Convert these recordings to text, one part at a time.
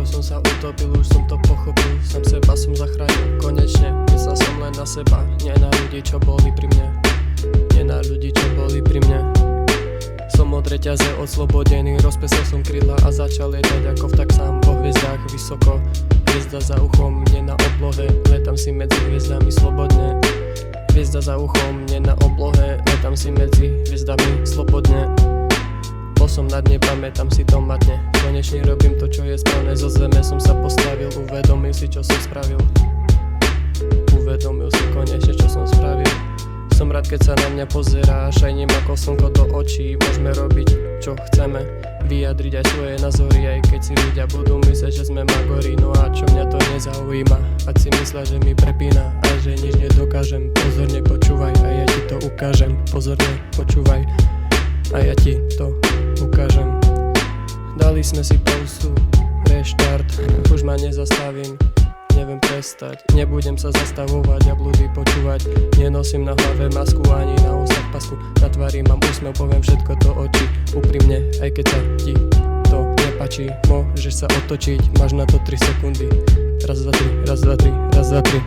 som sa utopil, už som to pochopil. Sám seba som zachránil, konečne. Myslel som len na seba, nie na ľudí, čo boli pri mne. Nie na ľudí, čo boli pri mne. Som od reťaze oslobodený, rozpesol som krídla a začal lietať ako vták sám po hviezdách vysoko. Hviezda za uchom, nie na oblohe, letam si medzi hviezdami slobodne. Hviezda za uchom, nie na oblohe, letam si medzi hviezdami slobodne. Bol som na dne, pamätám si to matne. Konečne robím to, čo je správne, zo zeme som sa postavil. Uvedomil si, čo som spravil. Uvedomil si konečne, čo som spravil. Som rád, keď sa na mňa pozeráš, aj ním ako slnko do očí. Môžeme robiť, čo chceme, vyjadriť aj svoje názory, aj keď si ľudia budú myslieť, že sme magori. No a čo mňa to nezaujíma, ať si myslia, že mi prepína a že nič nedokážem. Pozorne počúvaj a ja ti to ukážem. Pozorne počúvaj a ja ti to ukážem. Dali sme si pauzu, reštart, už ma nezastavím. Neviem prestať, nebudem sa zastavovať a blúdy počúvať. Nenosím na hlave masku ani na ústach pasku. Na tvári mám úsmev, poviem všetko do očí. Úprimne, aj keď sa ti to nepáči. Môžeš sa otočiť, máš na to 3 sekundy. Raz, dva, tri, raz, dva, tri, raz, dva, tri.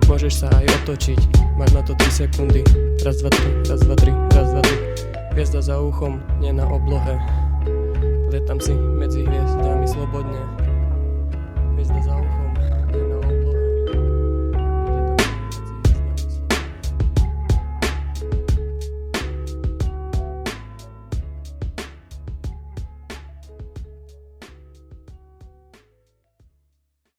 Môžeš sa aj otočiť, máš na to 3 sekundy. Raz, dva, tri, raz, dva, tri, raz, dva, tri. Hviezda za uchom, nie na oblohe. Letam si medzi hviezdami slobodne. Hviezda za uchom.